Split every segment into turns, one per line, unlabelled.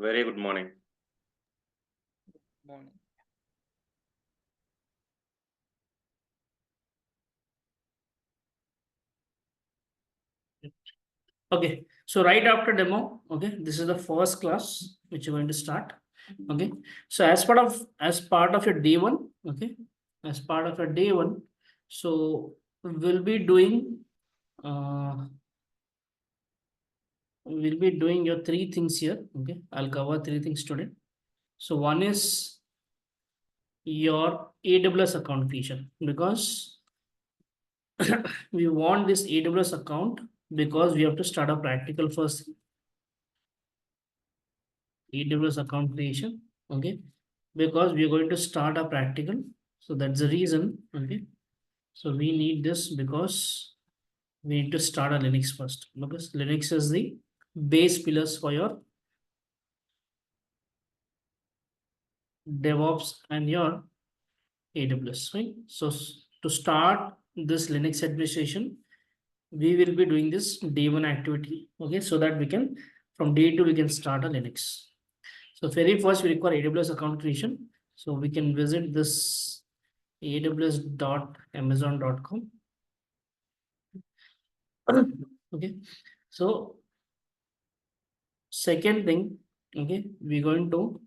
Very good morning.
Morning.
Okay, so right after demo, okay, this is the first class which you're going to start. Okay, so as part of your day one, okay, as part of your day one, so we'll be doing your three things here. Okay, I'll cover three things today. So one is your AWS account creation, because we want this AWS account because we have to start a practical first. AWS account creation, okay, because we are going to start a practical. So that's the reason, okay. So we need this because we need to start a Linux first, because Linux is the base pillars for your DevOps and your AWS, right? So to start this Linux administration, we will be doing this day one activity, okay, so that we can, from day two, we can start a Linux. So very first, we require AWS account creation. So we can visit this aws.amazon.com. Okay. So second thing, okay, we're going to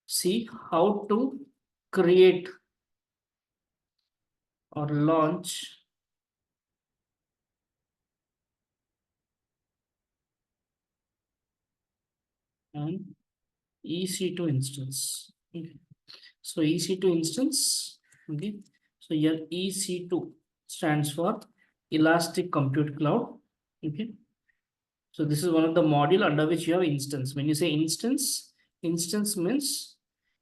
see how to create or launch an EC2 instance. Okay. So EC2 instance, okay. So here EC2 stands for Elastic Compute Cloud. Okay. So this is one of the module under which you have instance. When you say instance, instance means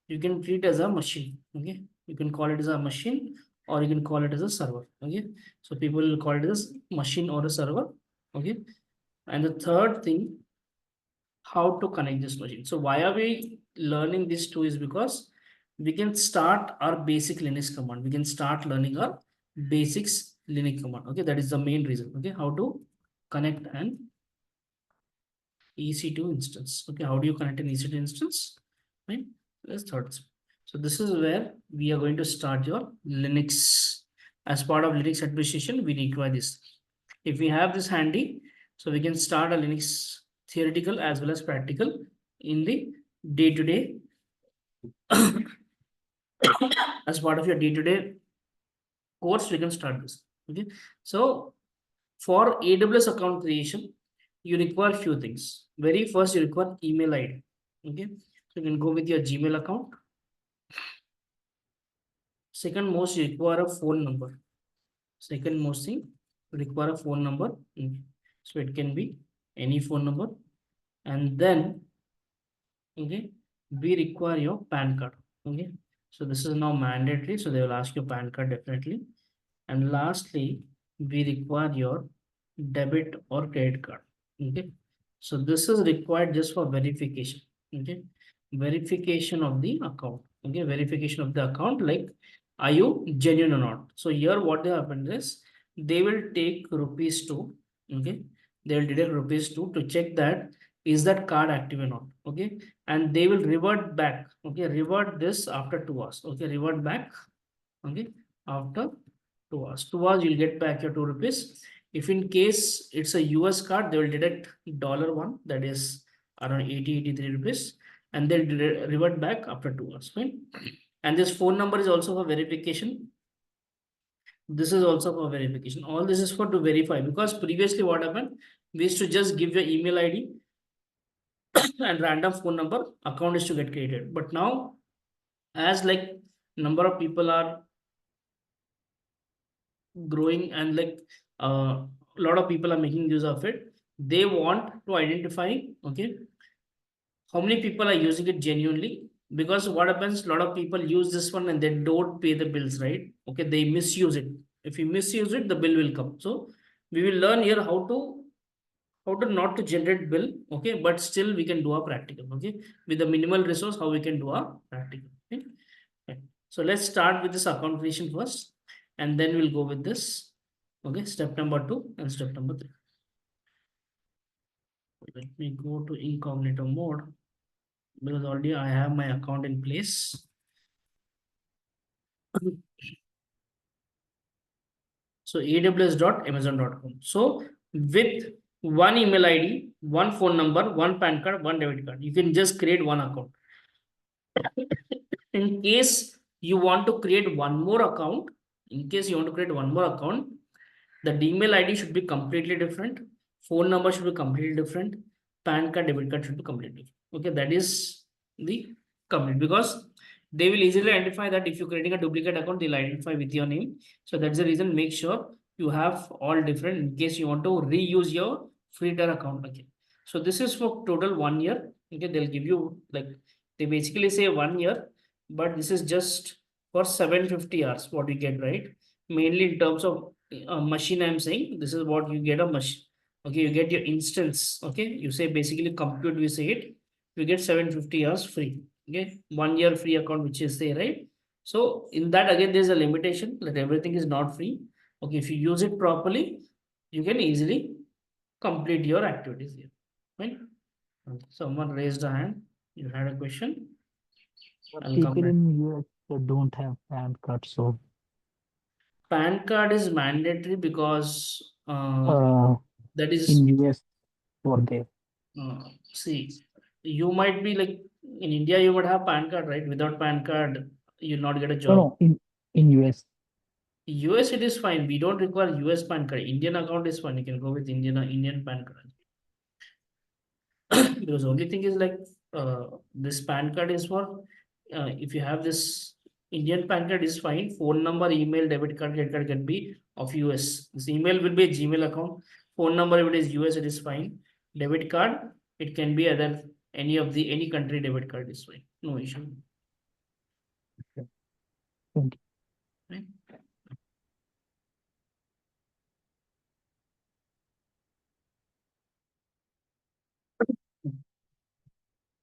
you can treat it as a machine. Okay. You can call it as a machine or you can call it as a server. Okay. So people will call it as machine or a server. Okay. And the third thing, how to connect this machine. So why are we learning these two is because we can start our basic Linux command. We can start learning our basics Linux command. Okay. That is the main reason. Okay. How to connect an EC2 instance. Okay, how do you connect an EC2 instance? Right, that's third. So this is where we are going to start your Linux. As part of Linux administration, we require this. If we have this handy, so we can start a Linux theoretical as well as practical in the day-to-day as part of your day-to-day course, we can start this. Okay, so for AWS account creation, you require few things. Very first, you require email ID. Okay, so you can go with your Gmail account. Second most, you require a phone number. Second most thing, you require a phone number. So it can be any phone number. And then, okay, we require your PAN card. Okay, so this is now mandatory. So they will ask your PAN card definitely. And lastly, we require your debit or credit card. Okay, so this is required just for verification. Okay, verification of the account. Okay, verification of the account, like are you genuine or not. So here what they happen is they will take rupees 2. Okay, they will deduct rupees 2 to check that is that card active or not. Okay, and they will revert back. Okay, revert this after 2 hours. Okay, revert back. Okay, after 2 hours. 2 hours, you'll get back your 2 rupees. If in case it's a US card, they will deduct $1, that is around 83 rupees, and they'll revert back after 2 hours. Right? And this phone number is also for verification. This is also for verification. All this is for to verify, because previously what happened, we used to just give your email ID and random phone number, account is to get created. But now, as like number of people are growing and like a lot of people are making use of it, they want to identify, okay, how many people are using it genuinely. Because what happens, a lot of people use this one and they don't pay the bills, right? Okay, they misuse it. If you misuse it, the bill will come. So we will learn here how to not to generate bill, okay, but still we can do a practical. Okay, with the minimal resource, how we can do a practical. Okay? Okay. So let's start with this account creation first, and then we'll go with this. Okay, step number 2 and step number 3. Let me go to incognito mode because already I have my account in place. So aws.amazon.com. So with one email ID, one phone number, one PAN card, one debit card, you can just create one account. In case you want to create one more account, the email ID should be completely different. Phone number should be completely different. PAN card, debit card should be completely different. Okay, that is the complete because they will easily identify that if you're creating a duplicate account, they'll identify with your name. So that's the reason. Make sure you have all different in case you want to reuse your free tier account again. So this is for total 1 year. Okay, they'll give you like they basically say 1 year, but this is just for 750 hours. What you get, right? Mainly in terms of machine, I'm saying this is what you get a machine. Okay, you get your instance. Okay, you say basically compute, we say it, you get 750 hours free. Okay, 1 year free account, which is there, right? So in that again, there's a limitation that everything is not free. Okay, if you use it properly, you can easily complete your activities here. Right? Someone raised a hand. You had a question. I'll come
People
back.
in US that don't have PAN card, so
PAN card is mandatory because
uh,
that is
in US for there.
see, you might be like in India, you would have PAN card, right? Without PAN card, you'll not get a
No,
job.
no, in US.
US, it is fine. We don't require US PAN card. Indian account is fine. You can go with Indian PAN card. Because only thing is like this PAN card is for if you have this Indian PAN card is fine. Phone number, email, debit card, credit card can be of US. This email will be a Gmail account. Phone number, if it is US, it is fine. Debit card, it can be other any country debit card is fine. No issue.
Okay, thank you.
Right?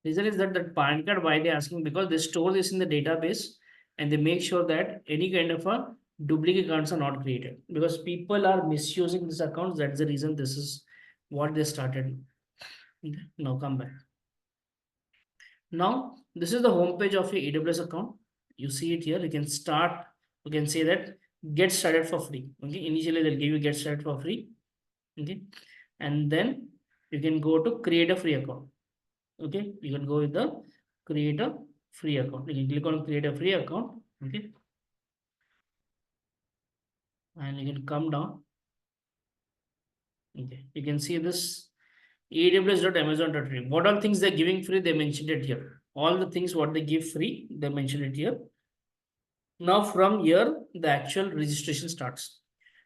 Reason is that PAN card, why they asking? Because they store this in the database and they make sure that any kind of a duplicate accounts are not created. Because people are misusing this account. That's the reason this is what they started. Okay, now come back. Now, this is the homepage of your AWS account. You see it here. You can start, you can say that get started for free. Okay, initially they'll give you get started for free. Okay, and then you can go to create a free account. Okay, you can go with the create a free account. You can click on create a free account. Okay, and you can come down. Okay, you can see this aws.amazon.com. What all things they're giving free, they mentioned it here. All the things what they give free, they mentioned it here. Now from here, the actual registration starts.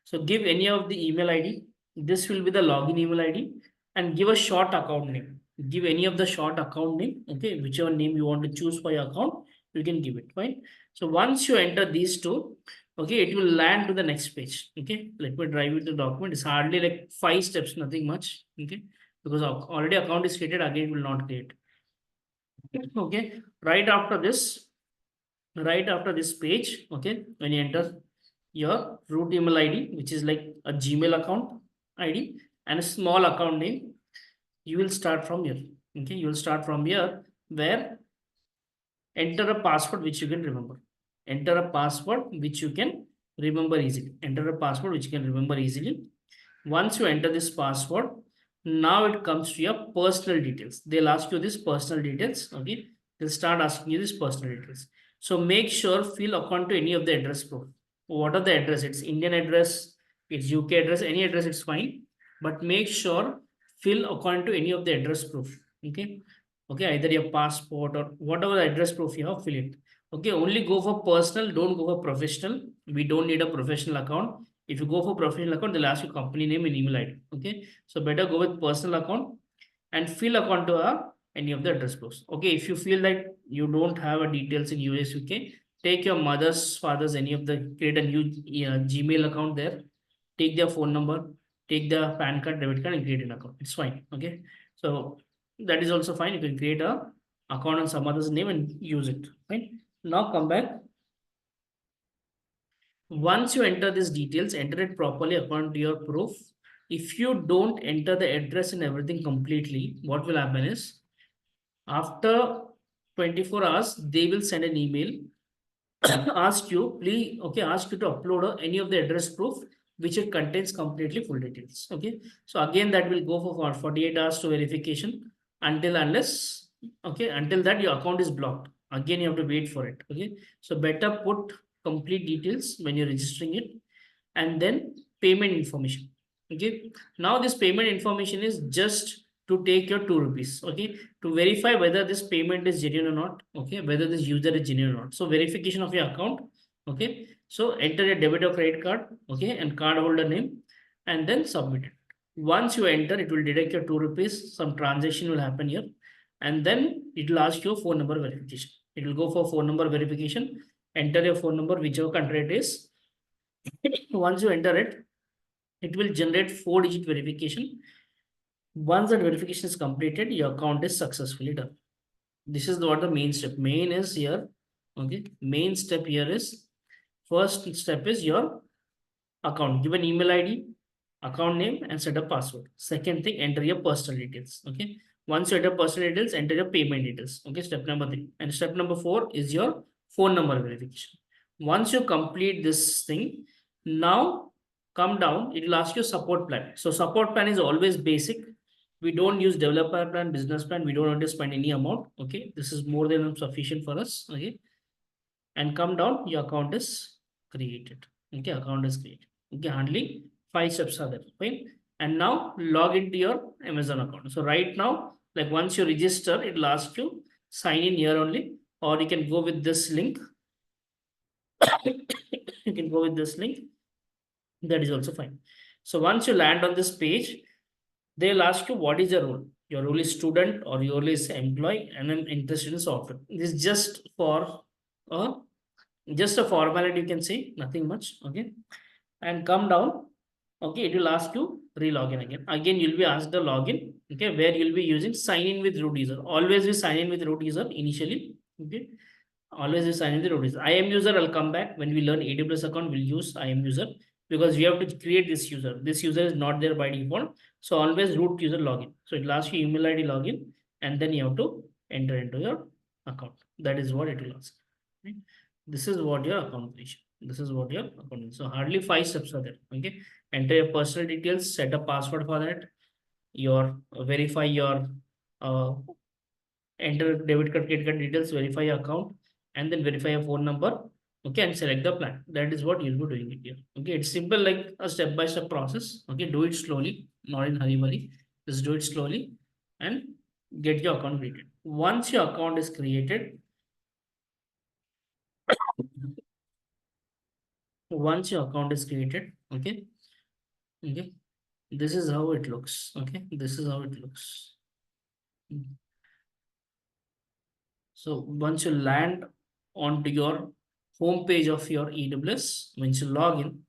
So give any of the email ID. This will be the login email ID and give a short account name. Give any of the short account name. Okay, whichever name you want to choose for your account, you can give it, right? So once you enter these two, okay, it will land to the next page. Okay, let me drive you to the document. It's hardly like 5 steps, nothing much. Okay, because already account is created, again it will not create. Okay, right after this page, okay, when you enter your root email ID, which is like a Gmail account ID and a small account name, you will start from here. Okay, you will start from here where enter a password which you can remember. Enter a password which you can remember easily. Enter a password which you can remember easily. Once you enter this password, now it comes to your personal details. They'll ask you this personal details. Okay, they'll start asking you this personal details. So make sure fill according to any of the address proof. What are the address? It's Indian address, it's UK address, any address it's fine. But make sure fill according to any of the address proof. Okay. Okay, either your passport or whatever address proof you have, fill it. Okay, only go for personal, don't go for professional. We don't need a professional account. If you go for professional account, they'll ask you company name and email ID. Okay, so better go with personal account and fill account to any of the address proofs. Okay, if you feel like you don't have a details in US, UK, take your mother's, father's, any of the create a new Gmail account there. Take their phone number, take the PAN card, debit card, and create an account. It's fine. Okay, so that is also fine. You can create a account on some other's name and use it. Fine. Now come back. Once you enter these details, enter it properly according to your proof. if you don't enter the address and everything completely, what will happen is after 24 hours, they will send an email ask you, please, okay, ask you to upload any of the address proof which it contains completely full details. Okay, so again, that will go for 48 hours to verification until unless, okay, until that your account is blocked. Again, you have to wait for it. Okay, so better put complete details when you're registering it, and then payment information. Okay, now this payment information is just to take your 2 rupees. Okay, to verify whether this payment is genuine or not. Okay, whether this user is genuine or not. So verification of your account. Okay, so enter a debit or credit card. Okay, and card holder name, and then submit it. Once you enter, it will deduct your 2 rupees. Some transaction will happen here, and then it will ask you phone number verification. It will go for phone number verification. Enter your phone number, whichever country it is. Once you enter it, it will generate 4-digit verification. Once that verification is completed, your account is successfully done. This is what the main step. Main is here. Okay. Main step here is, first step is your account. Give an email ID, account name, and set a password. Second thing, enter your personal details. Okay. Once you enter personal details, enter your payment details. Okay. Step number 3. And step number 4 is your phone number verification. Once you complete this thing, now come down, it will ask you support plan. So support plan is always basic. We don't use developer plan, business plan. We don't want to spend any amount. Okay. This is more than sufficient for us. Okay. And come down, your account is created. Okay. Account is created. Okay. Hardly 5 steps are there. Fine. And now log into your Amazon account. So right now, like once you register, it will ask you sign in here only, or you can go with this link. You can go with this link. That is also fine. So once you land on this page, they'll ask you what is your role. Your role is student or your role is employee, and I'm interested in software. This is uh, just a formality, you can say, nothing much. Okay. And come down. Okay, it will ask you re-login again. Again, you'll be asked the login. Okay, where you'll be using sign in with root user. Always we sign in with root user initially. Okay. Always we sign in with root user. IAM user, I'll come back. When we learn AWS account, we'll use IAM user because we have to create this user. This user is not there by default. So always root user login. So it'll ask you email ID login, and then you have to enter into your account. That is what it will ask. Right? This is what your account creation. This is what your account is. So hardly 5 steps are there. Okay. Enter your personal details, set a password for that. Your verify your uh, enter debit card, credit card details, verify your account, and then verify your phone number. Okay, and select the plan. That is what you'll be doing it here. Okay, it's simple like a step-by-step process. Okay, do it slowly, not in hurry. Just do it slowly and get your account created. Once your account is created, okay, okay, this is how it looks. Okay, this is how it looks. So once you land onto your home page of your AWS, once you log in,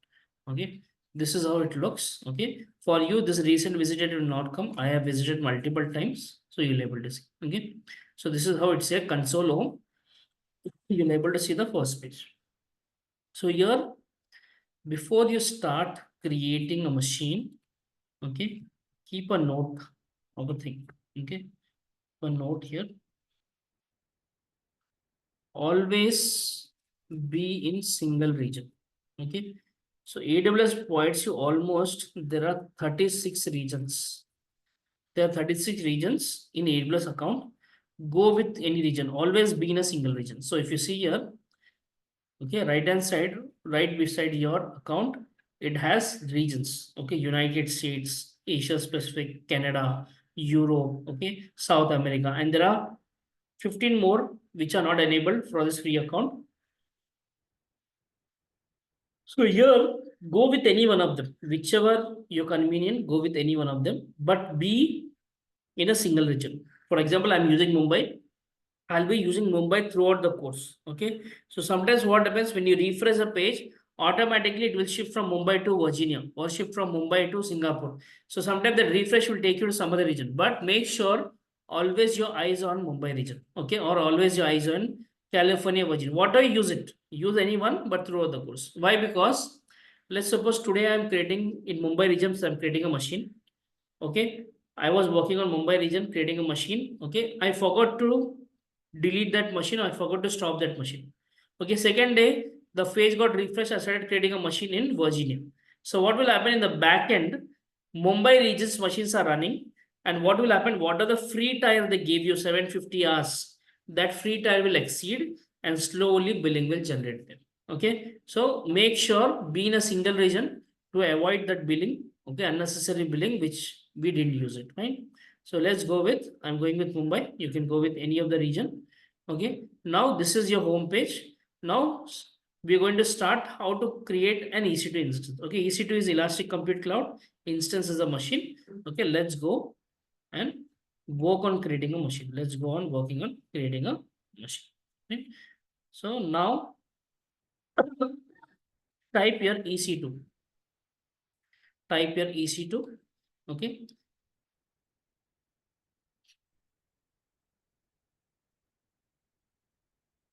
okay, this is how it looks. Okay, for you, this recent visitor will not come. I have visited multiple times, so you'll able to see. Okay, so this is how it's a console home. You'll able to see the first page. So here, before you start creating a machine, okay, keep a note of a thing. Okay, a note here. Always be in single region. Okay. So AWS provides you almost, there are 36 regions. There are 36 regions in AWS account. Go with any region, always be in a single region. So if you see here, okay, right hand side, right beside your account, it has regions. Okay, United States, Asia Pacific, Canada, Europe, okay, South America, and there are 15 more which are not enabled for this free account. So here, go with any one of them, whichever you're convenient, go with any one of them, but be in a single region. For example, I'm using Mumbai. I'll be using Mumbai throughout the course. Okay. So sometimes what happens when you refresh a page, automatically it will shift from Mumbai to Virginia or shift from Mumbai to Singapore. So sometimes the refresh will take you to some other region, but make sure always your eyes on Mumbai region. Okay. Or always your eyes on California, Virginia. What do you use it? Use anyone, but throughout the course. Why? Because let's suppose today I'm creating in Mumbai regions, I'm creating a machine. Okay, I was working on Mumbai region creating a machine. Okay, I forgot to delete that machine. I forgot to stop that machine. Okay, second day the page got refreshed. I started creating a machine in Virginia. So what will happen in the back end? Mumbai regions machines are running, and what will happen? What are the free tire they gave you 750 hours? That free tire will exceed, and slowly billing will generate them. Okay, so make sure be in a single region to avoid that billing. Okay, unnecessary billing which we didn't use it, right? So let's go with, I'm going with Mumbai. You can go with any of the region. Okay, now this is your home page. Now we're going to start how to create an EC2 instance. Okay, EC2 is Elastic Compute Cloud. Instance is a machine. Okay, let's go and work on creating a machine. Let's go on working on creating a machine. Okay. So now type your EC2. Type your EC2. Okay.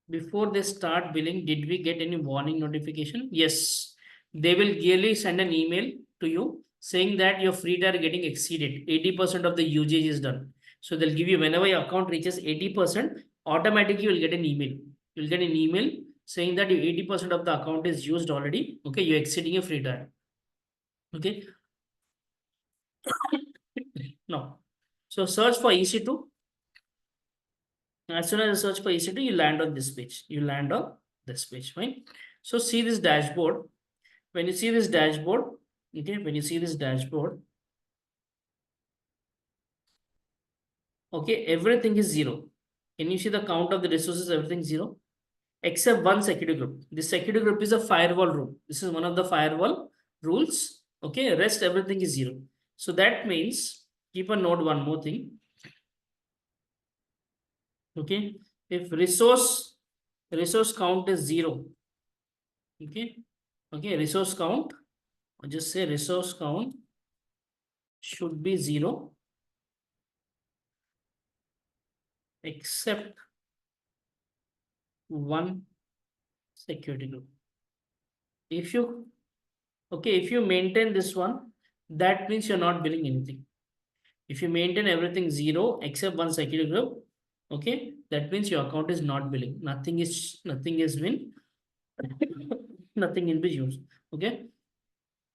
Before they start billing, did we get any warning notification? Yes. They will yearly send an email to you saying that your free tire getting exceeded. 80% of the usage is done. So they'll give you whenever your account reaches 80%, automatically you'll get an email. You'll get an email saying that your 80% of the account is used already. Okay, you're exceeding your free tire. Okay. Now, so search for EC2. As soon as you search for EC2, you land on this page. You land on this page, right? So see this dashboard. When you see this dashboard, okay, when you see this dashboard, okay, everything is zero. Can you see the count of the resources? Everything zero, except one security group. This security group is a firewall rule. This is one of the firewall rules. Okay, rest everything is zero. So that means keep a note one more thing. Okay, if resource count is zero, okay, okay, resource count, or just say resource count should be zero except one security group. If you, okay, if you maintain this one, that means you're not billing anything. If you maintain everything zero except one security group, okay, that means your account is not billing. Nothing is been nothing in be used. Okay.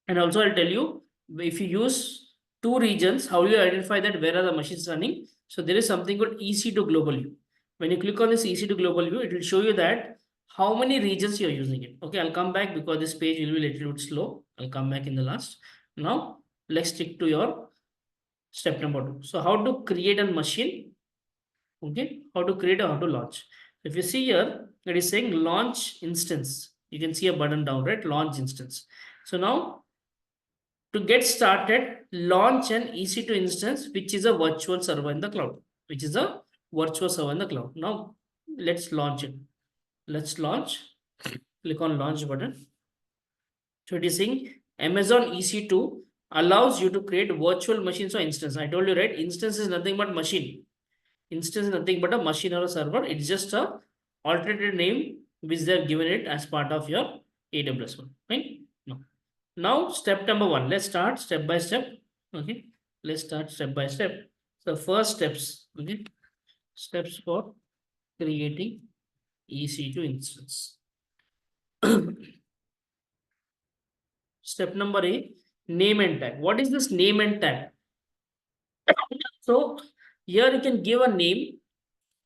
And also I'll tell you, if you use two regions, how you identify that where are the machines running. So there is something called EC2 global view. When you click on this EC2 global view, it will show you that how many regions you're using it. Okay, I'll come back because this page will be a little bit slow. I'll come back in the last. Now let's stick to your step number 2. So how to create a machine. Okay, how to create or how to launch. If you see here, it is saying launch instance. You can see a button down, right? Launch instance. So now to get started, launch an EC2 instance, which is a virtual server in the cloud, which is a virtual server in the cloud. Now, let's launch it. Let's launch. Click on launch button. So it is saying Amazon EC2 allows you to create virtual machines or instance. I told you, right? Instance is nothing but machine. Instance is nothing but a machine or a server. It's just a alternative name which they have given it as part of your AWS one, right? No. Now, step number 1. Let's start step by step. Okay. Let's start step by step. So, first steps. Okay. Steps for creating EC2 instance. Step number A, name and tag. What is this name and tag? So, here you can give a name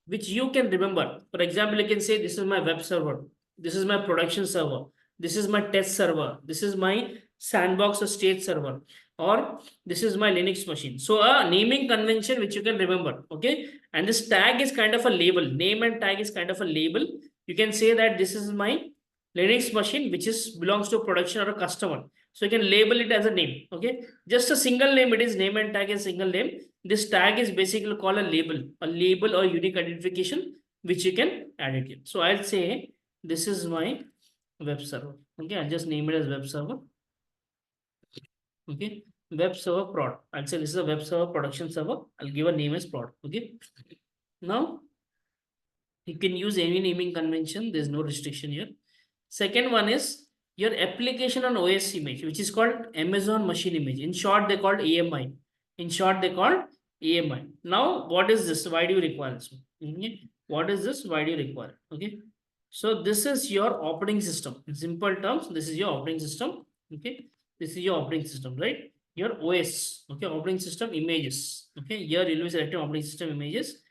which you can remember. For example, you can say this is my web server, this is my production server, this is my test server, this is my sandbox or state server, or this is my Linux machine. So a naming convention which you can remember. Okay, and this tag is kind of a label. Name and tag is kind of a label. You can say that this is my Linux machine which is belongs to a production or a customer. So you can label it as a name. Okay, just a single name. It is name and tag is single name. This tag is basically called a label or unique identification which you can add it in. So I'll say this is my web server. Okay, I'll just name it as web server. Okay, web server prod. I'll say this is a web server production server. I'll give a name as prod. Okay, now you can use any naming convention. There's no restriction here. Second one is your application on OS image, which is called Amazon Machine Image. In short, they called AMI. In short, they called AMI. Now, what is this? Why do you require this? Okay. What is this? Why do you require? Okay. So this is your operating system. In simple terms, this is your operating system. Okay. This is your operating system, right? Your OS. Okay. Operating system images. Okay. Here you'll be selecting operating system images.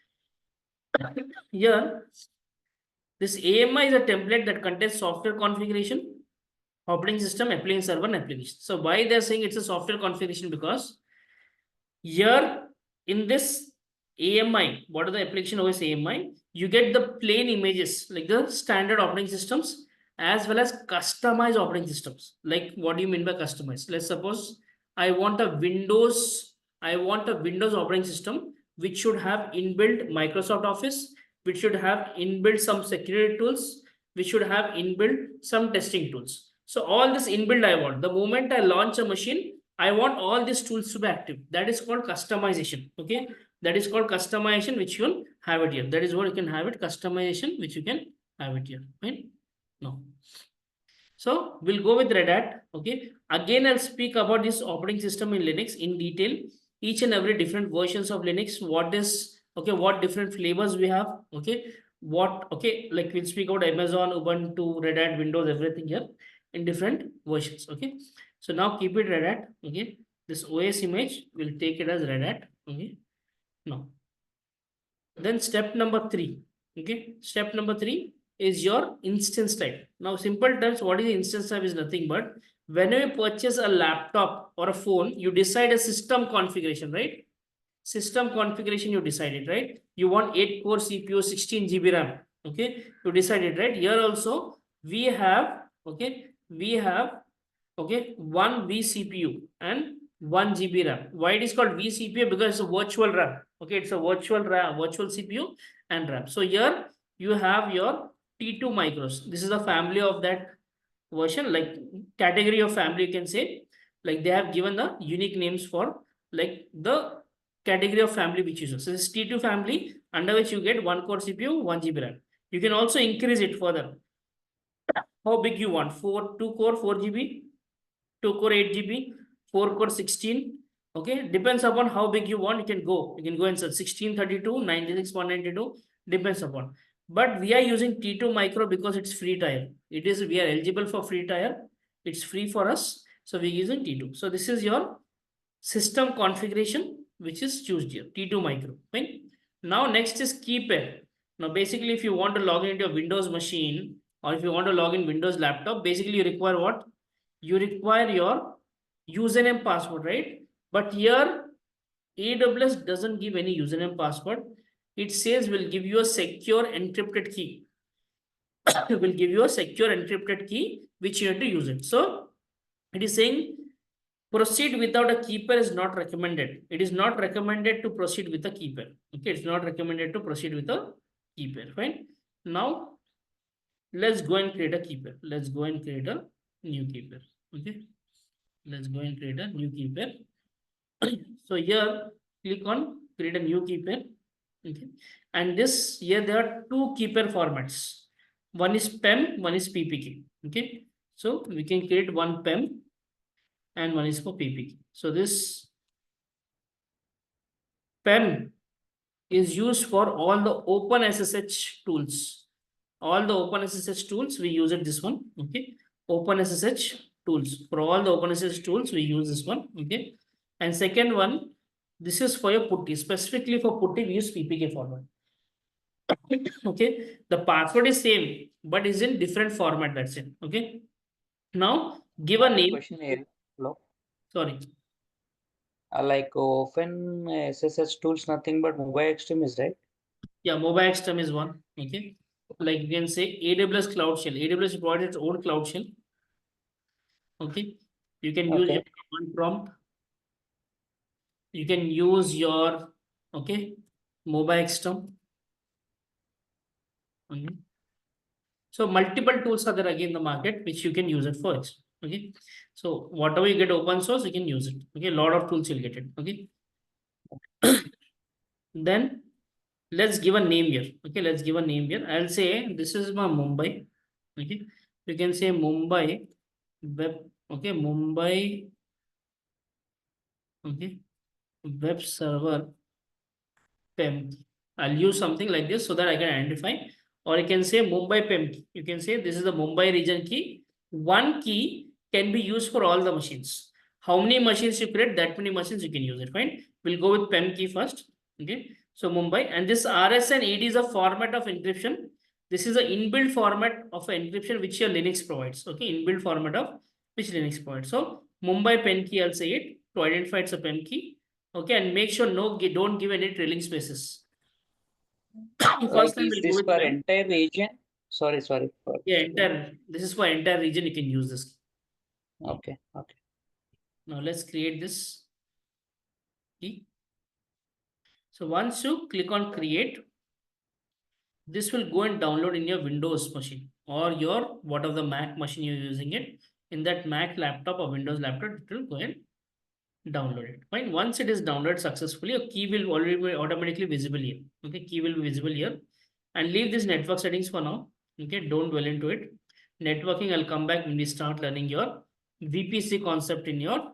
Here, this AMI is a template that contains software configuration, operating system, application server, and application. So why they're saying it's a software configuration? Because here in this AMI, what are the application OS AMI? You get the plain images like the standard operating systems as well as customized operating systems. Like what do you mean by customized? Let's suppose I want a Windows operating system which should have inbuilt Microsoft Office, which should have inbuilt some security tools, which should have inbuilt some testing tools. So all this inbuilt I want. The moment I launch a machine, I want all these tools to be active. That is called customization. Okay. That is called customization, which you can have it here. That is what you can have it. Customization, which you can have it here. Right? No. So we'll go with Red Hat. Okay. Again, I'll speak about this operating system in Linux in detail. Each and every different versions of Linux. What is okay? What different flavors we have? Okay. What okay? Like we'll speak about Amazon, Ubuntu, Red Hat, Windows, everything here in different versions. Okay. So now keep it Red Hat. Okay. This OS image, we'll take it as Red Hat. Okay. Now, then step number three. Okay. Step number three is your instance type. Now, simple terms, what is the instance type is nothing but whenever you purchase a laptop or a phone, you decide a system configuration, right? System configuration you decided, right? You want 8 core CPU, 16 GB RAM. Okay. You decided, right? Here also we have, okay, we have okay, one vCPU and 1 GB RAM. Why it is called vCPU? Because it's a virtual RAM. Okay, it's a virtual RAM, virtual CPU and RAM. So here you have your T2 micros. This is the family of that version, like category of family, you can say. Like they have given the unique names for like the category of family which is. So this is T2 family, under which you get 1 core CPU, 1 GB RAM. You can also increase it further. How big you want? 2 core, 4 GB, 2 core 8 GB, 4 core 16. Okay, depends upon how big you want. You can go and search 1632, 96.92. Depends upon. But we are using T2 micro because it's free tier. We are eligible for free tier. It's free for us. So we're using T2. So this is your system configuration, which is chosen here, T2 micro. Right? Now next is key pair. Now basically, if you want to log into your Windows machine or if you want to log in Windows laptop, basically you require what? You require your username password, right? But here AWS doesn't give any username password. It says will give you a secure encrypted key. Will give you a secure encrypted key which you have to use it. So it is saying proceed without a keeper is not recommended. It is not recommended to proceed with a keeper. Okay, it's not recommended to proceed with a keeper. Fine. Now let's go and create a keeper. Let's go and create a new keeper. Okay. Let's go and create a new keeper. So here, click on create a new keeper. Okay. And this here there are two keeper formats. One is PEM, one is PPK. Okay. So we can create one PEM and one is for PPK. So this PEM is used for all the open SSH tools. All the open SSH tools, we use it this one. Okay. Open SSH tools. For all the open SSH tools, we use this one. Okay. And second one, this is for your putty. Specifically for putty, we use PPK format. Okay. The password is same, but is in different format. That's it. Okay. Now give a name.
Question here. Hello.
Sorry.
Like open SSH tools, nothing but mobile extremes, right?
Yeah, mobile XTEM is one. Okay. Like you can say AWS Cloud Shell. AWS provides its own Cloud Shell. Okay. You can use your
Okay.
command prompt. You can use your okay mobile XTEM. Okay. So multiple tools are there again in the market which you can use it for. Okay. So whatever you get open source, you can use it. Okay. A lot of tools you'll get it. Okay. Then let's give a name here. Okay. Let's give a name here. I'll say this is my Mumbai. Okay. You can say Mumbai web, okay, Mumbai, okay, web server PEM. I'll use something like this so that I can identify, or I can say Mumbai PEM key. You can say this is the Mumbai region key. One key can be used for all the machines. How many machines you create, that many machines you can use it. Fine. We'll go with PEM key first. Okay. So Mumbai, and this RS and AD is a format of encryption. This is an inbuilt format of encryption which your Linux provides. Okay, inbuilt format of which Linux provides. So Mumbai PEM key, I'll say it to identify it's a PEM key. Okay, and make sure don't give any trailing spaces.
Like,
First time
is
we'll go
this
with
for
PEM.
entire region? Sorry, for
Yeah, this is for entire region, you can use this.
Okay, okay.
Now let's create this key. So once you click on create, this will go and download in your Windows machine or your whatever the Mac machine you're using it. In that Mac laptop or Windows laptop, it will go and download it. Fine. Once it is downloaded successfully, a key will already be automatically visible here. Okay, key will be visible here. And leave this network settings for now. Okay, don't dwell into it. Networking, I'll come back when we start learning your VPC concept in your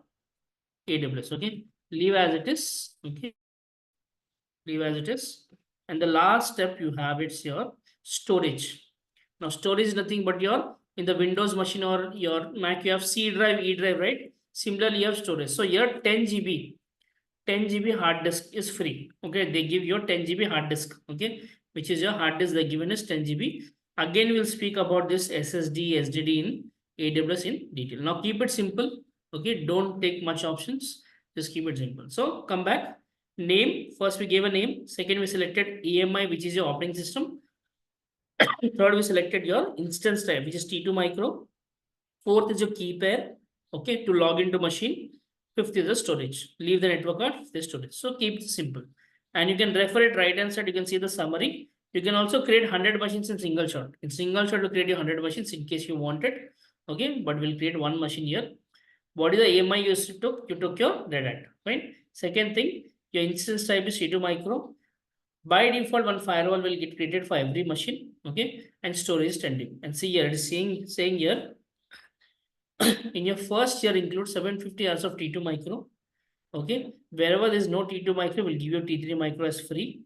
AWS. Okay, leave as it is. Okay, leave as it is. And the last step you have, it's your storage. Now, storage is nothing but your in the Windows machine or your Mac, you have C drive, E drive, right? Similarly, you have storage. So here 10 GB 10 GB hard disk is free. Okay, they give you 10 GB hard disk. Okay, which is your hard disk they given is 10 GB. Again, we'll speak about this SSD, SDD in AWS in detail. Now keep it simple. Okay, don't take much options. Just keep it simple. So come back. Name. First we gave a name. Second we selected EMI, which is your operating system. Third we selected your instance type, which is T2 micro. Fourth is your key pair. Okay, to log into machine. Fifth is the storage. Leave the network card, the storage. So keep it simple. And you can refer it right hand side. You can see the summary. You can also create 100 machines in single shot. In single shot, to create your 100 machines in case you want it. Okay, but we'll create one machine here. What is the AMI you took? You took your Red Hat. Right. Second thing, your instance type is C2 micro. By default, one firewall will get created for every machine. Okay, and storage standing. And see here, it is saying here in your first year include 750 hours of T2 micro. Okay, wherever there is no T2 micro, we'll give you T3 micro as free.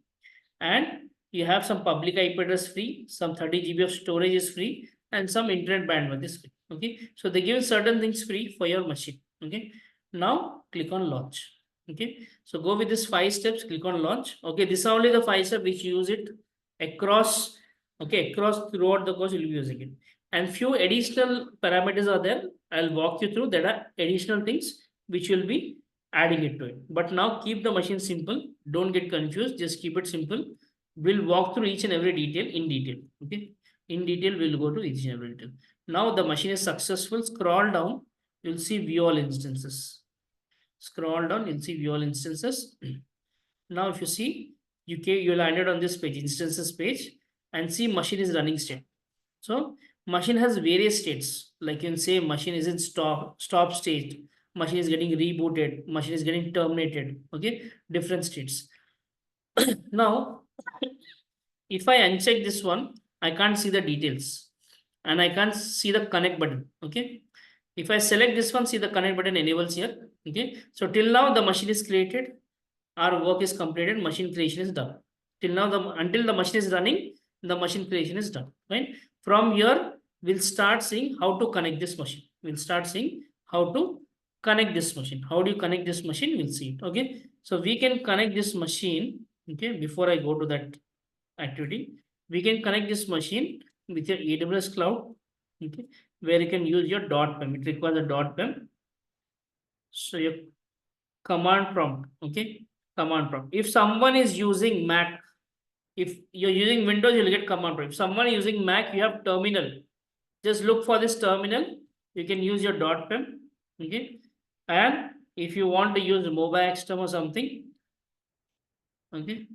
And you have some public IP address free, some 30 GB of storage is free, and some internet bandwidth is free. Okay, so they give certain things free for your machine. Okay, now click on launch. Okay, so go with this 5 steps, click on launch. Okay, this is only the 5 steps which use it across. Okay, across throughout the course, you'll be using it. And few additional parameters are there. I'll walk you through. There are additional things which will be adding it to it. But now keep the machine simple. Don't get confused. Just keep it simple. We'll walk through each and every detail in detail. Okay. In detail, we'll go to each and every detail. Now the machine is successful. Scroll down. You'll see view all instances. Scroll down. You'll see view all instances. Now, if you see, you landed on this page, instances page, and see machine is running state. So machine has various states. Like you can say machine is in stop state, machine is getting rebooted, machine is getting terminated. Okay, different states. Now, if I uncheck this one, I can't see the details and I can't see the connect button. Okay. If I select this one, see the connect button enables here. Okay. So till now the machine is created, our work is completed, machine creation is done. Till now, until the machine is running, the machine creation is done. Right. From here, we'll start seeing how to connect this machine. We'll start seeing how to connect this machine. How do you connect this machine? We'll see it. Okay. So we can connect this machine. Okay. Before I go to that activity, we can connect this machine with your AWS cloud. Okay. Where you can use your .pem. It requires a .pem. So your command prompt. Okay. Command prompt. If someone is using Mac, if you're using Windows, you'll get command prompt. If someone is using Mac, you have terminal. Just look for this terminal. You can use your .pem. Okay. And if you want to use mobile XTEM or something, okay,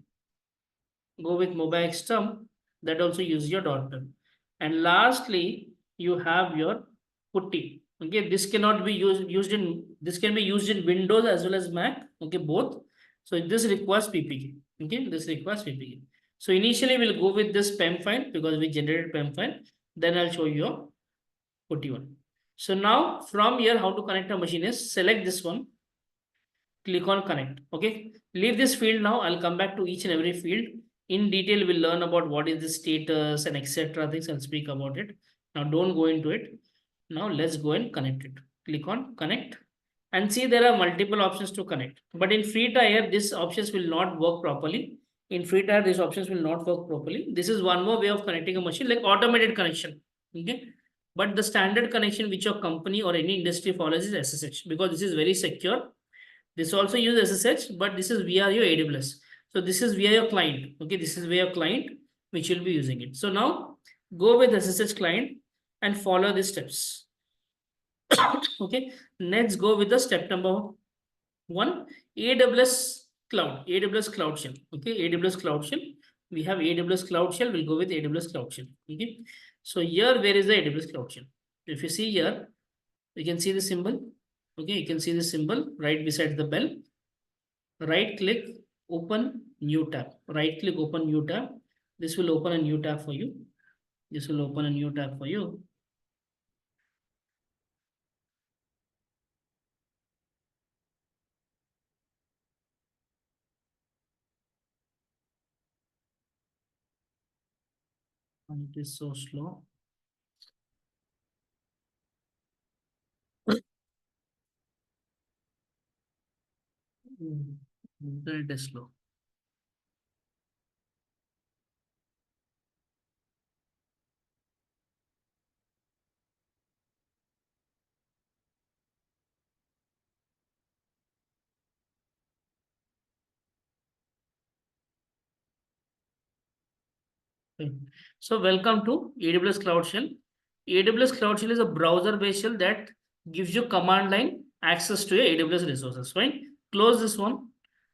go with mobile XTEM. That also use your .pem. And lastly, you have your putty. Okay, this cannot be used in this can be used in Windows as well as Mac. Okay, both. So this requires PPK. Okay, this requires PPK. So initially we'll go with this PEM file because we generated PEM file. Then I'll show you your putty one. So now from here, how to connect a machine is select this one, click on connect. Okay, leave this field now. I'll come back to each and every field in detail. We'll learn about what is the status and etc. things. I'll speak about it. Now don't go into it. Now let's go and connect it. Click on connect and see there are multiple options to connect. But in free tier, these options will not work properly. In free tier, these options will not work properly. This is one more way of connecting a machine, like automated connection. Okay. But the standard connection which your company or any industry follows is SSH, because this is very secure. This also uses SSH, but this is via your AWS. So this is via your client. Okay, this is via your client which will be using it. So now go with SSH client and follow these steps. Okay, let's go with the step number one, AWS Cloud, AWS Cloud Shell. Okay, AWS Cloud Shell. We have AWS Cloud Shell. We'll go with AWS Cloud Shell. Okay, so here, where is the AWS Cloud Shell? If you see here, you can see the symbol. Okay, you can see the symbol right beside the bell. Right click, open new tab. Right click, open new tab. This will open a new tab for you. This will open a new tab for you. And it is so slow. It is slow. Okay. So welcome to AWS Cloud Shell. AWS Cloud Shell is a browser-based shell that gives you command line access to your AWS resources. Fine. Close this one.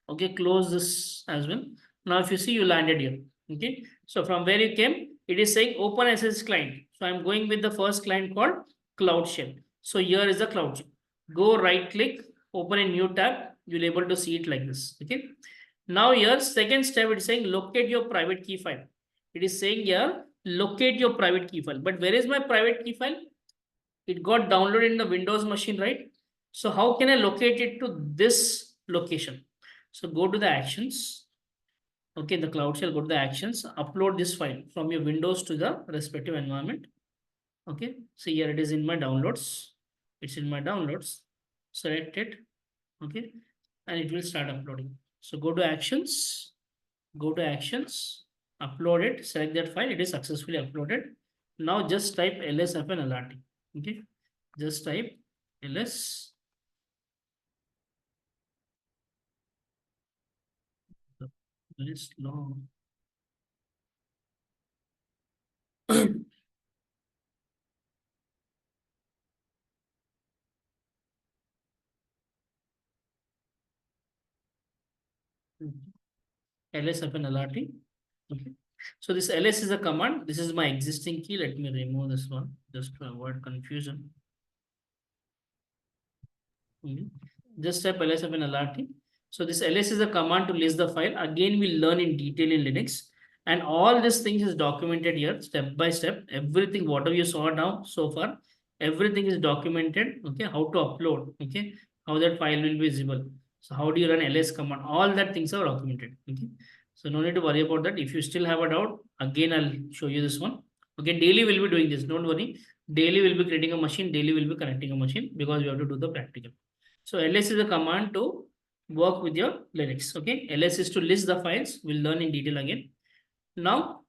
Okay, close this as well. Now, if you see, you landed here. Okay. So from where you came, it is saying open SSH client. So I'm going with the first client called Cloud Shell. So here is the Cloud Shell. Go right click, open a new tab. You'll able to see it like this. Okay. Now here, second step, it's saying locate your private key file. It is saying here, locate your private key file. But where is my private key file? It got downloaded in the Windows machine, right? So how can I locate it to this location? So go to the actions. Okay, the Cloud Shell, go to the actions, upload this file from your Windows to the respective environment. Okay, so here it is in my downloads. It's in my downloads. Select it. Okay, and it will start uploading. So go to actions, upload it, select that file. It is successfully uploaded. Now just type ls-lrt. Okay, just type ls. Very slow. ls-lrt. Okay. So this ls is a command. This is my existing key. Let me remove this one just to avoid confusion. Just type ls-lrt. So this ls is a command to list the file. Again, we'll learn in detail in Linux. And all these things is documented here step by step. Everything, whatever you saw now so far, everything is documented. Okay, how to upload. Okay, how that file will be visible. So how do you run ls command? All that things are documented. Okay, so no need to worry about that. If you still have a doubt, again I'll show you this one. Okay, daily we'll be doing this. Don't worry. Daily we'll be creating a machine. Daily we'll be connecting a machine because we have to do the practical. So ls is a command to work with your Linux. Okay, ls is to list the files. We'll learn in detail again. Now,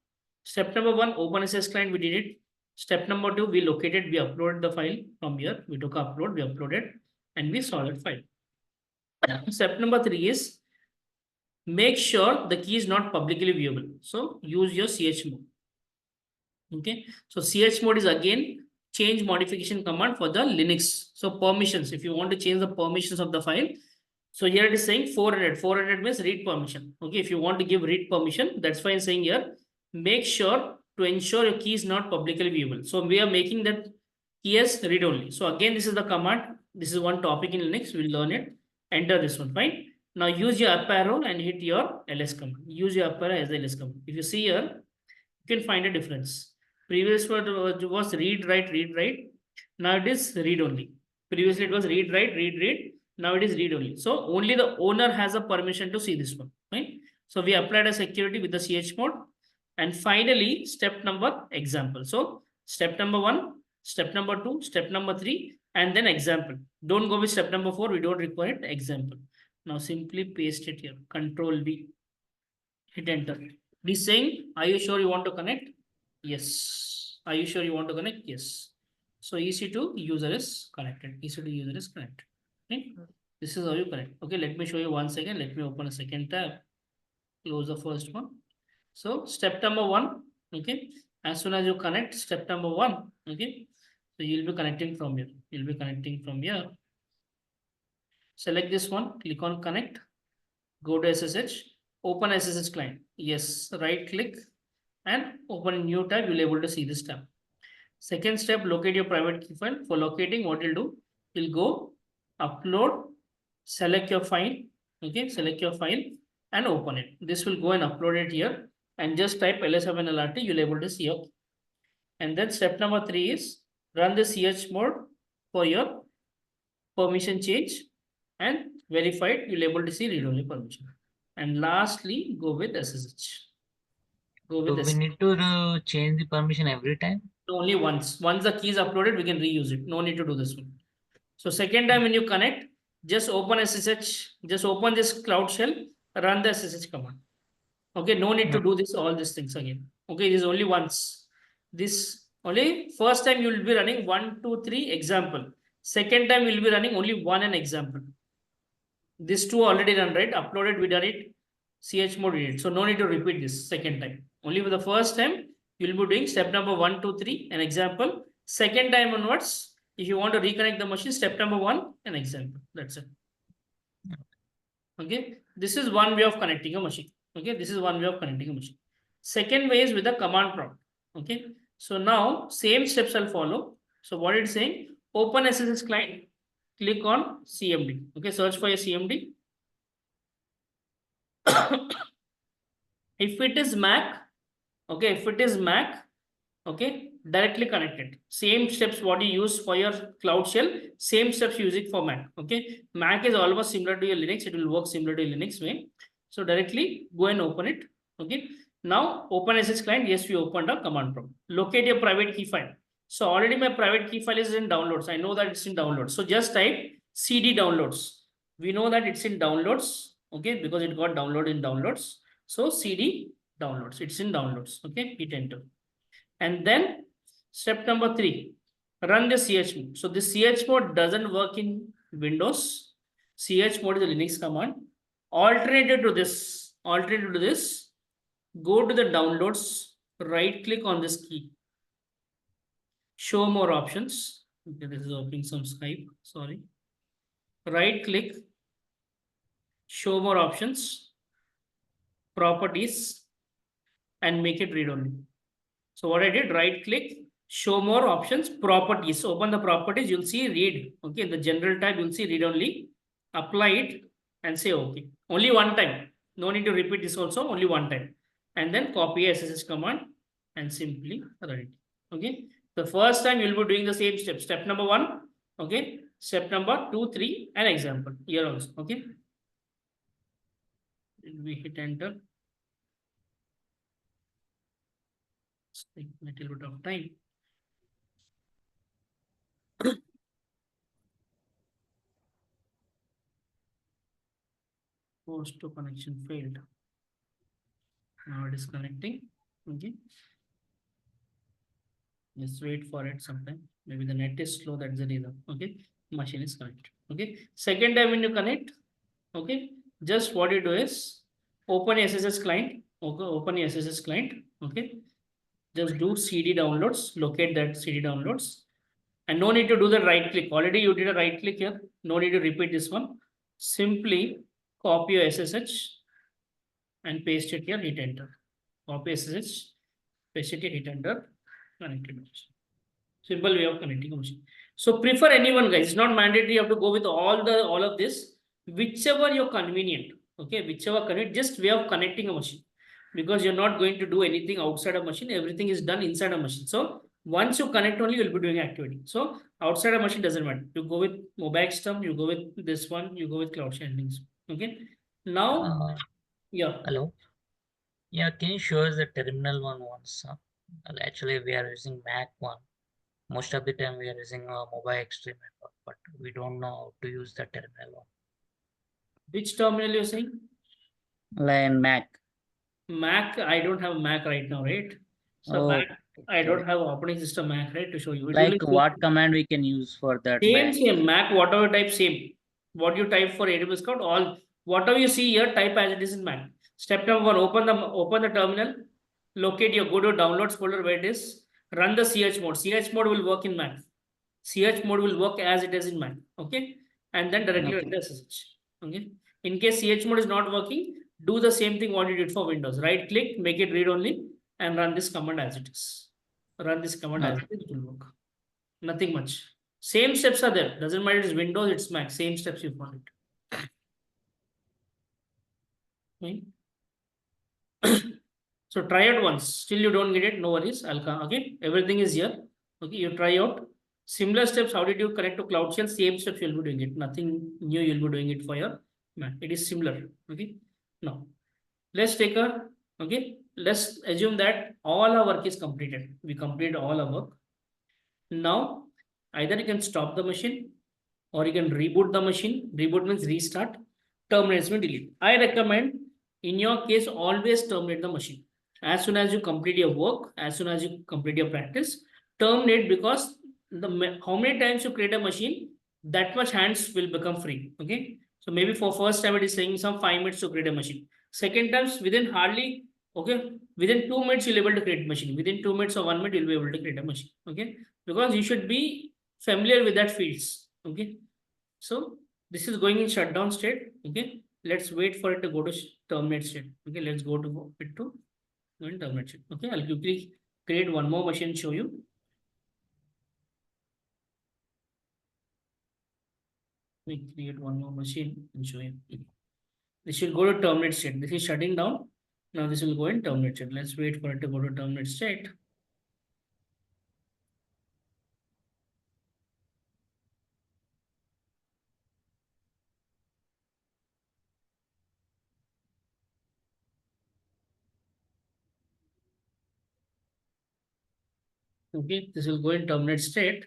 step number one, OpenSSH client, we did it. Step number two, we located, we uploaded the file from here. We took upload, we uploaded, and we saw that file. Step number three is make sure the key is not publicly viewable. So use your ch mode. Okay, so ch mode is again change modification command for the Linux. So permissions, if you want to change the permissions of the file. So here it is saying 400. 400 means read permission. Okay, if you want to give read permission, that's why I'm saying here, make sure to ensure your key is not publicly viewable. So we are making that key as read only. So again, this is the command. This is one topic in Linux. We'll learn it. Enter this one. Fine. Now use your up arrow and hit your ls command. Use your up arrow as the ls command. If you see here, you can find a difference. Previous word was read, write, read, write. Now it is read only. Previously it was read, write, read, read. Now it is read only. So only the owner has a permission to see this one, right? So we applied a security with the CH mode. And finally, step number example. So step number 1, step number 2, step number 3, and then example. Don't go with step number 4. We don't require it. Example. Now simply paste it here. Control V. Hit enter. It is saying, are you sure you want to connect? Yes. Are you sure you want to connect? Yes. So EC2 user is connected. EC2 user is connected. Okay. This is how you connect. Okay. Let me show you one second. Let me open a second tab. Close the first one. So step number 1. Okay. As soon as you connect, step number 1. Okay. So you'll be connecting from here. You'll be connecting from here. Select this one. Click on connect. Go to SSH. Open SSH client. Yes. Right click and open a new tab. You'll be able to see this tab. Second step, locate your private key file. For locating, what you'll do, you'll go upload, select your file. Okay, select your file and open it. This will go and upload it here and just type ls7lrt. You'll be able to see your. And then step number 3 is run the CH mode for your permission change and verify it. You'll be able to see read only permission. And lastly, go with SSH. Go with
So we
SSH.
need to change the permission every time.
Only once. Once the key is uploaded, we can reuse it. No need to do this one. So second time when you connect, just open SSH, just open this Cloud Shell, run the SSH command. Okay, no need to do this, all these things again. Okay, it is only once. This only first time you will be running 1, 2, 3 example. Second time you will be running only one an example. This two already done, right? Uploaded, we done it. CH mode we did. So no need to repeat this second time. Only for the first time, you will be doing step number 1, 2, 3, an example. Second time onwards, if you want to reconnect the machine, step number 1, an example. That's it. Okay. This is one way of connecting a machine. Okay. This is one way of connecting a machine. Second way is with the command prompt. Okay. So now same steps I'll follow. So what it's saying, open SSH client, click on CMD. Okay. Search for your CMD. If it is Mac, okay, if it is Mac, okay, directly connected. Same steps what you use for your Cloud Shell, same steps using for Mac. Okay, Mac is almost similar to your Linux. It will work similar to your Linux way. So directly go and open it. Okay, now open SSH client. Yes, we opened a command prompt. Locate your private key file. So already my private key file is in downloads. I know that it's in downloads. So just type CD downloads. We know that it's in downloads. Okay, because it got downloaded in downloads. So CD downloads. It's in downloads. Okay, hit enter. And then step number 3, run the CH mode. So the CH mode doesn't work in Windows. CH mode is a Linux command. Alternative to this, go to the downloads, right click on this key. Show more options. Okay, this is opening some Skype, sorry. Right click, show more options, properties, and make it read only. So what I did, right click, show more options, properties. So open the properties, you'll see read. Okay, in the general tab, you'll see read only. Apply it and say okay. Only one time. No need to repeat this also, only one time. And then copy SSH command and simply run it. Okay. The first time you'll be doing the same step. Step number 1. Okay. Step number 2, 3, an example. Here also. Okay. We hit enter. Take a little bit of time. Host to connection failed. Now it is connecting. Okay. Let's wait for it sometime. Maybe the net is slow, that's the reason. Okay. Machine is connected. Okay. Second time when you connect, okay, just what you do is open SSH client. Okay, open your SSH client. Okay. Just do CD downloads, locate that CD downloads. And no need to do the right click. Already you did a right click here. No need to repeat this one. Simply copy your SSH and paste it here, hit enter. Copy SSH, paste it here, hit enter, connected. Simple way of connecting a machine. So prefer anyone, guys. It's not mandatory. You have to go with all of this. Whichever you're convenient. Okay, whichever convenient, just way of connecting a machine. Because you're not going to do anything outside a machine. Everything is done inside a machine. So Once you connect only, you'll be doing activity. So outside a machine doesn't matter. You go with mobile system, you go with this one, you go with cloud shardings. Okay. Now, yeah.
Hello. Yeah, can you show us the terminal one once? Actually, we are using Mac one. Most of the time, we are using a mobile extreme network, but we don't know how to use the terminal one.
Which terminal you're saying?
Like Mac.
Mac, I don't have Mac right now, right? So
Oh,
Mac, I
okay.
don't have operating system Mac, right, to show you. It
Like
will
what command we can use for that Mac?
same Mac, whatever type, same. What you type for AWS code, all whatever you see here, type as it is in Mac. Step number one, open the terminal, locate your go to downloads folder where it is, run the ch mode. Ch mode will work in Mac. Ch mode will work as it is in Mac. Okay. And then directly
Okay.
run the SSH. Okay. In case ch mode is not working, do the same thing what you did for Windows. Right click, make it read only, and run this command as it is. Run this command as it is, it will work. Nothing much. Same steps are there. Doesn't matter it's Windows, it's Mac. Same steps you follow it. Okay. So try it once. Still you don't get it, no worries. I'll come. Okay. Everything is here. Okay. You try out. Similar steps. How did you connect to Cloud Shell? Same steps you'll be doing it. Nothing new you'll be doing it for your Mac. It is similar. Okay. Now, let's take a, okay. Let's assume that all our work is completed. We completed all our work. Now, either you can stop the machine or you can reboot the machine. Reboot means restart. Terminate means delete. I recommend in your case always terminate the machine. As soon as you complete your work, as soon as you complete your practice, terminate, because how many times you create a machine, that much hands will become free. Okay. So maybe for first time it is saying some 5 minutes to create a machine. Second times within hardly, okay, within 2 minutes you'll be able to create a machine. Within 2 minutes or 1 minute you'll be able to create a machine. Okay. Because you should be familiar with that fields. Okay. So this is going in shutdown state. Okay. Let's wait for it to go to terminate state. Okay. Let's go to it to go in terminate state. Okay. I'll quickly create one more machine, show you. We create one more machine and show you. This will go to terminate state. This is shutting down. Now this will go in terminate state. Let's wait for it to go to terminate state. Okay, this will go in terminate state.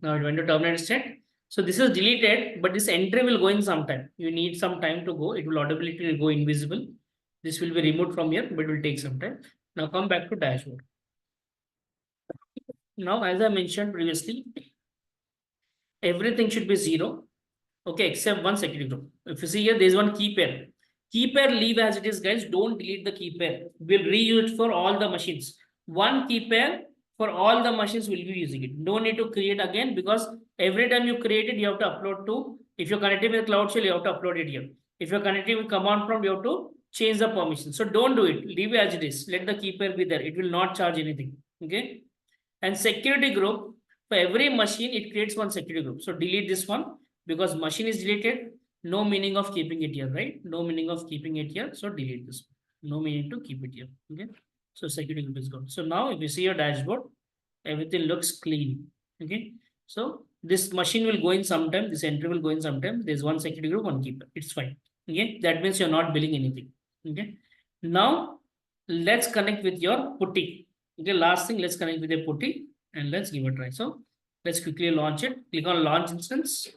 Now it went to terminate state. So this is deleted, but this entry will go in sometime. You need some time to go. It will automatically go invisible. This will be removed from here, but it will take some time. Now come back to dashboard. Now, as I mentioned previously, everything should be 0. Okay, except one security group. If you see here, there is one key pair. Key pair leave as it is, guys. Don't delete the key pair. We'll reuse it for all the machines. One key pair for all the machines will be using it. No need to create again, because every time you create it, you have to upload to. If you're connected with Cloud Shell, you have to upload it here. If you're connected with command prompt, you have to change the permission. So don't do it. Leave it as it is. Let the key pair be there. It will not charge anything. Okay. And security group, for every machine, it creates one security group. So delete this one, because machine is deleted. No meaning of keeping it here, right? No meaning of keeping it here. So delete this. No meaning to keep it here. Okay. So security group is gone. So now if you see your dashboard, everything looks clean. Okay. So this machine will go in sometime. This entry will go in sometime. There's one security group, one keeper. It's fine. Okay. That means you're not billing anything. Okay. Now let's connect with your putty. Okay. Last thing, let's connect with a putty and let's give it a try. So let's quickly launch it. Click on launch instance.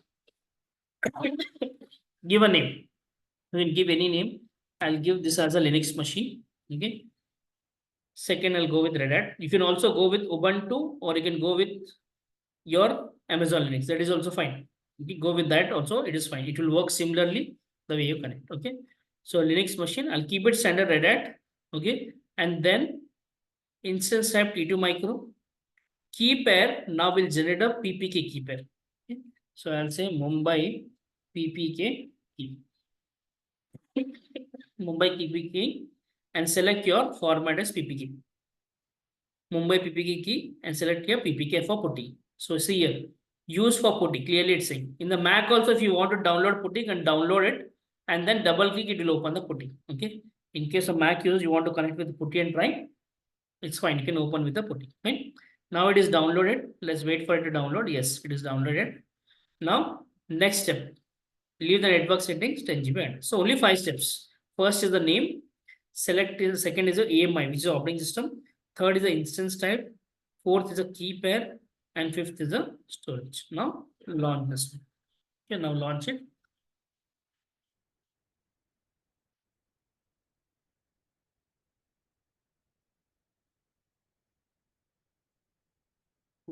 Give a name. You can give any name. I'll give this as a Linux machine. Okay. Second, I'll go with Red Hat. You can also go with Ubuntu, or you can go with your Amazon Linux. That is also fine. You go with that also. It is fine. It will work similarly the way you connect. Okay. So Linux machine, I'll keep it standard Red Hat. Okay. And then instance type T2 micro. Key pair now will generate a PPK key pair. Okay. So I'll say Mumbai PPK key. Mumbai PPK and select your format as PPK. Mumbai PPK key and select your PPK for putty. So see here, use for putty. Clearly it's saying. In the Mac also, if you want to download putty, you can download it. and then double click, it will open the putty. Okay. In case of Mac users, you want to connect with the putty and try, it's fine. You can open with the putty. Right? Now it is downloaded. Let's wait for it to download. Yes, it is downloaded. Now, next step, leave the network settings 10 GB. So only 5 steps. First is the name. Second is the AMI, which is operating system. Third is the instance type. Fourth is a key pair. And fifth is the storage. Now launch this. Okay, now launch it.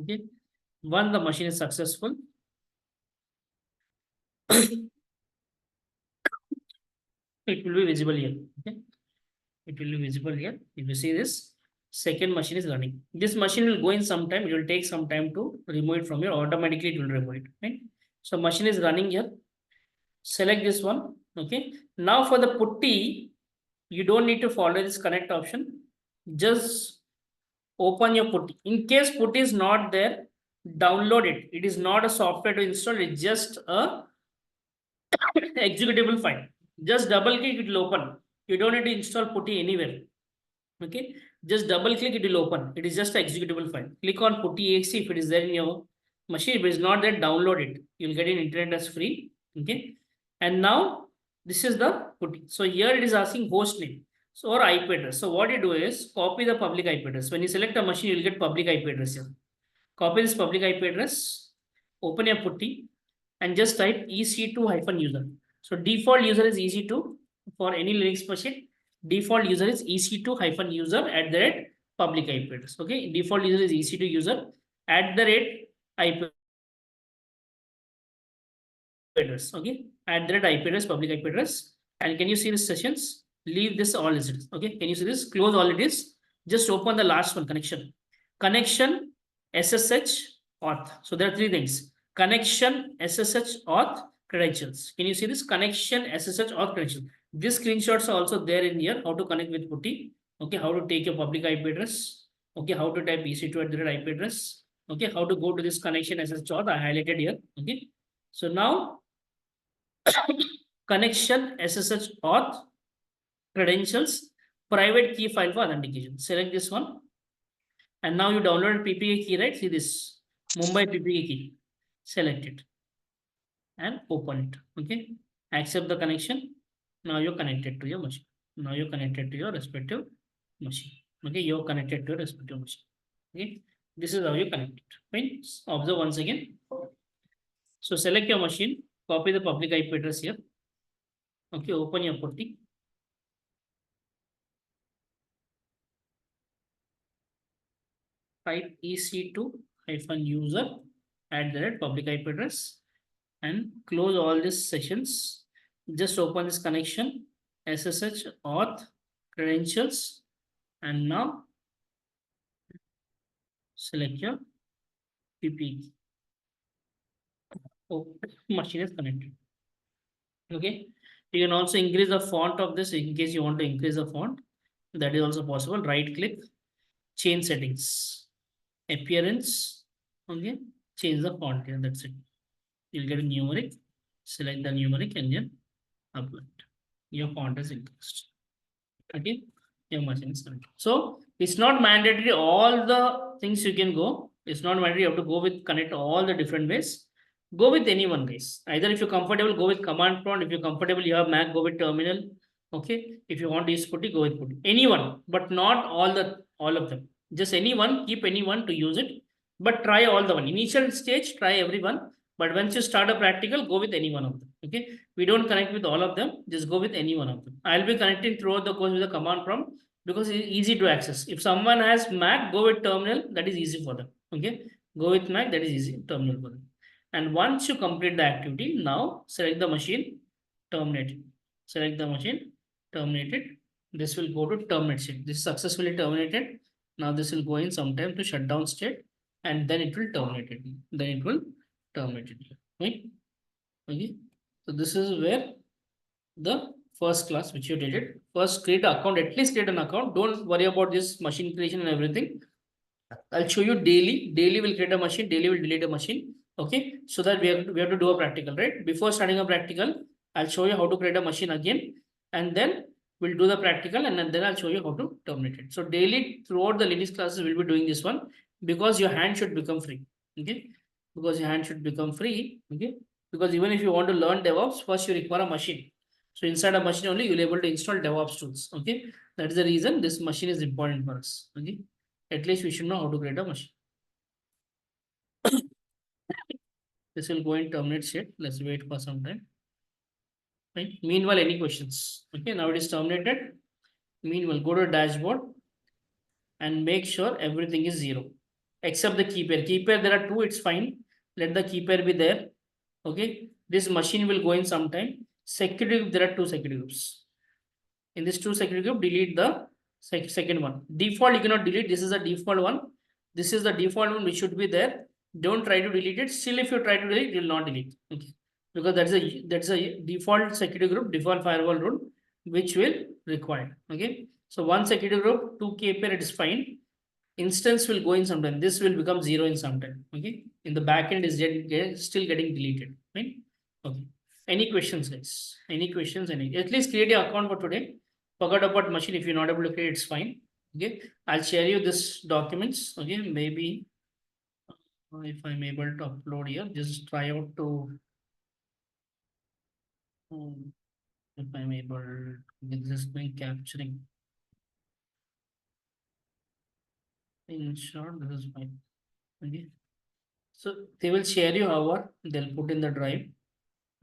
Okay. Once the machine is successful, it will be visible here. Okay. It will be visible here. If you see this, second machine is running. This machine will go in some time. It will take some time to remove it from here. Automatically, it will remove it. Right? So machine is running here. Select this one. Okay. Now for the putty, you don't need to follow this connect option. Just open your putty. In case putty is not there, download it. It is not a software to install. It's just a executable file. Just double click, it will open. You don't need to install putty anywhere. Okay, just double click, it will open. It is just an executable file. Click on putty.exe if it is there in your machine. If it is not there, download it. You'll get it in internet as free. Okay, and now this is the putty. So here it is asking host name. So or IP address. So what you do is copy the public IP address. When you select a machine, you'll get public IP address here. Copy this public IP address. Open your putty and just type ec2-user. So default user is ec2 for any Linux machine. Default user is ec2-user at the rate public IP address. Okay, default user is ec2-user at the rate IP address. Okay, at the rate IP address, public IP address. And can you see the sessions? Leave this all as it is. Okay, can you see this? Close all it is. Just open the last one, connection. Connection, SSH, auth. So there are three things. Connection, SSH, auth, credentials. Can you see this? Connection, SSH, auth, credentials. These screenshots are also there in here. How to connect with putty. Okay, how to take your public IP address. Okay, how to type EC2 at the rate IP address. Okay, how to go to this connection, SSH, auth. I highlighted here. Okay, so now connection, SSH, auth, credentials, private key file for authentication. Select this one. And now you download PPA key, right? See this Mumbai PPA key. Select it and open it. Okay. Accept the connection. Now you're connected to your machine. Now you're connected to your respective machine. Okay. You're connected to your respective machine. Okay. This is how you connect it. Fine. Observe once again. So select your machine. Copy the public IP address here. Okay. Open your putty. Type ec2-user at the rate public IP address and close all these sessions. Just open this connection, SSH, auth, credentials, and now select your PPE. Oh, machine is connected. Okay. You can also increase the font of this in case you want to increase the font. That is also possible. Right click, change settings, appearance. Okay. Change the font here. That's it. You'll get a numeric. Select the numeric and then upload. Your font is increased. Okay. Your machine is connected. So it's not mandatory. All the things you can go. It's not mandatory. You have to go with connect all the different ways. Go with any one, guys. Either if you're comfortable, go with command prompt. If you're comfortable, you have Mac, go with terminal. Okay. If you want to use putty, go with putty. Anyone, but not all of them. Just anyone, keep anyone to use it. But try all the one. Initial stage, try everyone. But once you start a practical, go with any one of them. Okay. We don't connect with all of them. Just go with any one of them. I'll be connecting throughout the course with the command prompt because it's easy to access. If someone has Mac, go with terminal. That is easy for them. Okay. Go with Mac. That is easy. Terminal for them. And once you complete the activity, now select the machine, terminate it. Select the machine, terminate it. This will go to terminate state. This is successfully terminated. Now this will go in sometime to shutdown state and then it will terminate it. Then it will terminate it. Right? Okay. So this is where the first class which you did it. First create an account, at least create an account. Don't worry about this machine creation and everything. I'll show you daily. Daily will create a machine, daily will delete a machine. Okay, so that we have to do a practical, right? Before starting a practical, I'll show you how to create a machine again, and then we'll do the practical, and then I'll show you how to terminate it. So daily throughout the Linux classes, we'll be doing this one because your hand should become free. Okay, because your hand should become free. Okay, because even if you want to learn DevOps, first you require a machine. So inside a machine only, you'll be able to install DevOps tools. Okay, that is the reason this machine is important for us. Okay, at least we should know how to create a machine. This will go in terminate state. Let's wait for some time. Right. Meanwhile, any questions? Okay, now it is terminated. Meanwhile, go to dashboard and make sure everything is 0 except the key pair. Key pair, there are 2, it's fine. Let the key pair be there. Okay, this machine will go in sometime. Security group, there are 2 security groups. In this 2 security group, delete the second one. Default, you cannot delete. This is the default one. This is the default one which should be there. Don't try to delete it. Still, if you try to delete, it will not delete. Okay, because that's a default security group, default firewall rule, which will require. Okay, so one security group, 2 key pair, it is fine. Instance will go in sometime. This will become 0 in sometime. Okay, in the backend is still getting deleted. Right? Okay. Any questions, guys? Any questions? At least create your account for today. Forget about machine. If you're not able to create, it's fine. Okay, I'll share you this documents. Okay, maybe if I'm able to upload here, just try out to. If I'm able to get this thing capturing. In short, this is fine. Okay, so they will share you however they'll put in the drive.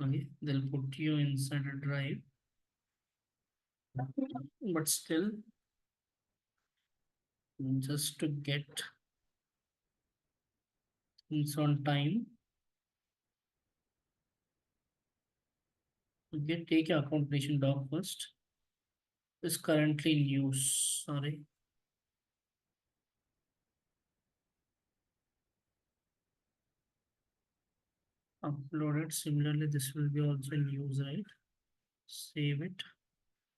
Okay, they'll put you inside a drive, but still, just to get things on time. Okay, take your account creation doc first. Is currently news. Sorry. Upload it. Similarly, this will be also news, right? Save it.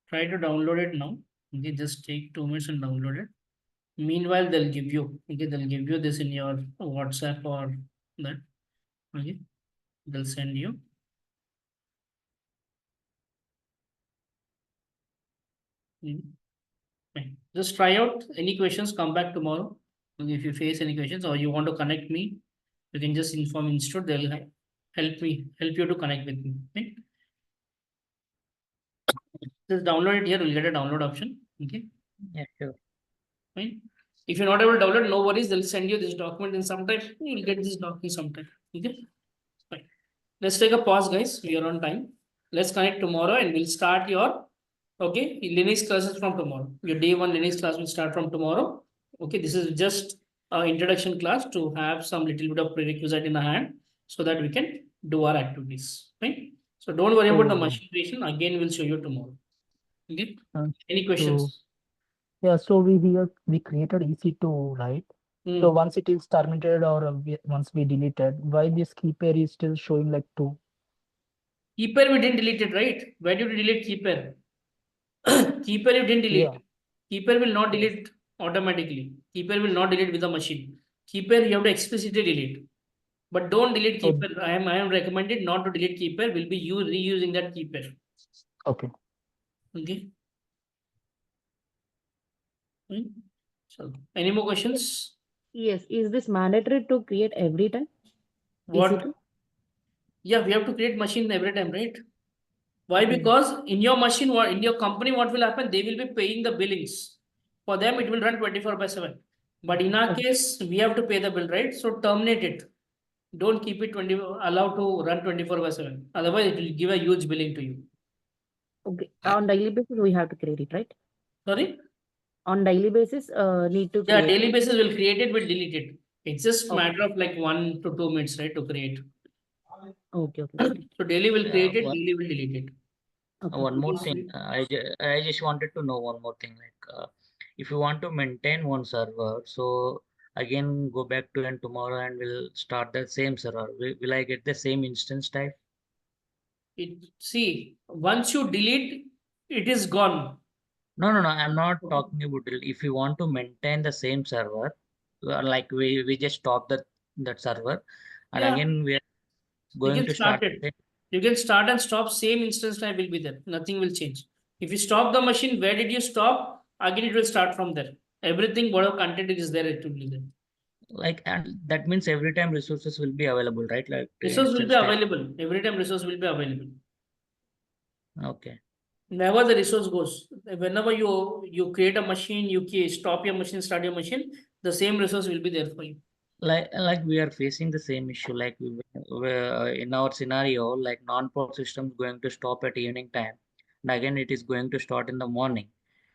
Try to download it now. Okay, just take 2 minutes and download it. Meanwhile, they'll give you. Okay, they'll give you this in your WhatsApp or that. Okay, they'll send you. Just try out. Any questions, come back tomorrow. If you face any questions or you want to connect me, you can just inform institute. They'll help you to connect with me. Okay? Just download it here. You'll get a download option. Okay.
Yeah, sure.
Fine. If you're not able to download, no worries. They'll send you this document in some time. You'll get this document sometime. Okay. Fine. Let's take a pause, guys. We are on time. Let's connect tomorrow and we'll start your Linux classes from tomorrow. Your day 1 Linux class will start from tomorrow. Okay, this is just an introduction class to have some little bit of prerequisite in the hand so that we can do our activities. Right? So don't worry about the machine creation. Again, we'll show you tomorrow. Okay. Any questions?
Yeah, so we created EC2, right? So once it is terminated or once we deleted, why this key pair is still showing like 2?
Key pair we didn't delete it, right? Why did you delete key pair? Key pair you didn't delete.
Yeah.
Key pair will not delete automatically. Key pair will not delete with the machine. Key pair you have to explicitly delete. But don't delete key pair. I am recommended not to delete key pair. We'll be reusing that key pair.
Okay.
Okay. So, any more questions?
Yes. Is this mandatory to create every time?
What?
EC2?
Yeah, we have to create machine every time, right? Why? Because in your machine, in your company, what will happen? They will be paying the billings. For them, it will run 24/7. But in our case, we have to pay the bill, right? So terminate it. Don't keep it allowed to run 24/7. Otherwise, it will give a huge billing to you.
Okay. On daily basis, we have to create it, right?
Sorry?
On daily basis, need to
Yeah,
create.
daily basis will create it, will delete it. It's just matter of like 1 to 2 minutes, right, to create.
Okay.
So daily will create it,
One-
daily will delete it.
One more thing, I just wanted to know one more thing. Like, if you want to maintain one server, so again go back to and tomorrow and we'll start that same server. Will I get the same instance type?
See, once you delete, it is gone.
No. I'm not talking about if you want to maintain the same server, like we just stop that server, and
Yeah.
again we are
We
going
can
to
start
start.
it. You can start and stop, same instance type will be there. Nothing will change. If you stop the machine, where did you stop? Again, it will start from there. Everything, whatever content is there, it will be there.
Like, and that means every time resources will be available, right? Like
Resource will
instance
be
type.
available. Every time resource will be available.
Okay.
Never the resource goes. Whenever you create a machine, stop your machine, start your machine, the same resource will be there for you.
Like we are facing the same issue. Like in our scenario, like non-prod system is going to stop at evening time, and again it is going to start in the morning.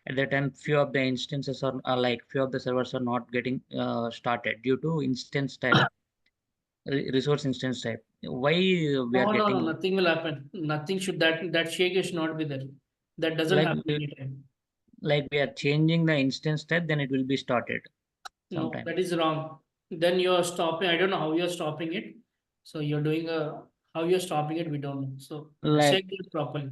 At that time, few of the instances are like few of the servers are not getting started due to instance type, resource instance type. Why we are
No,
getting
nothing will happen. Nothing should that shake should not be there. That doesn't
like
happen anytime.
like we are changing the instance type, then it will be started
No,
sometime.
that is wrong. Then you're stopping. I don't know how you're stopping it. So you're doing how you're stopping it, we don't know. So check
Like
it properly.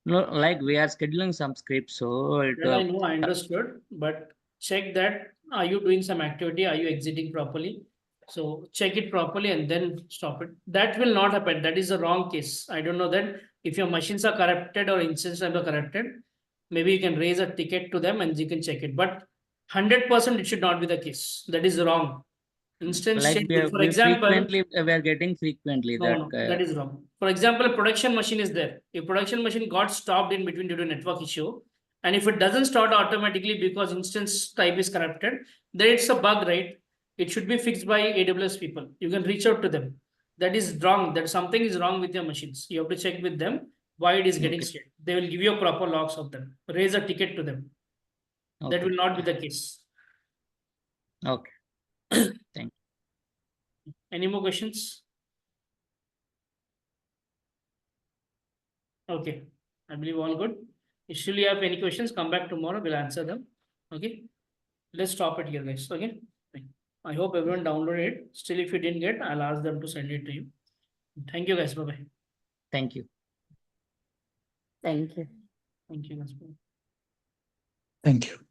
no, like we are scheduling some scripts, so it
That I know, I understood, but check that. Are you doing some activity? Are you exiting properly? So check it properly and then stop it. That will not happen. That is the wrong case. I don't know that if your machines are corrupted or instances are corrupted, maybe you can raise a ticket to them and you can check it. But 100% it should not be the case. That is wrong. Instance
like
change. For
we
example,
frequently we are getting frequently
no,
that
no, that is wrong. For example, a production machine is there. If production machine got stopped in between due to network issue, and if it doesn't start automatically because instance type is corrupted, then it's a bug, right? It should be fixed by AWS people. You can reach out to them. That is wrong. That something is wrong with your machines. You have to check with them why it is getting
okay.
stale. They will give you proper logs of them. Raise a ticket to them. That
Okay.
will not be the case.
Okay. Thank you.
Any more questions? Okay, I believe all good. If still you have any questions, come back tomorrow, we'll answer them. Okay, let's stop it here, guys. Okay, I hope everyone downloaded it. Still, if you didn't get, I'll ask them to send it to you. Thank you, guys. Bye bye.
Thank you.
Thank you.
Thank you, guys. Bye.
Thank you.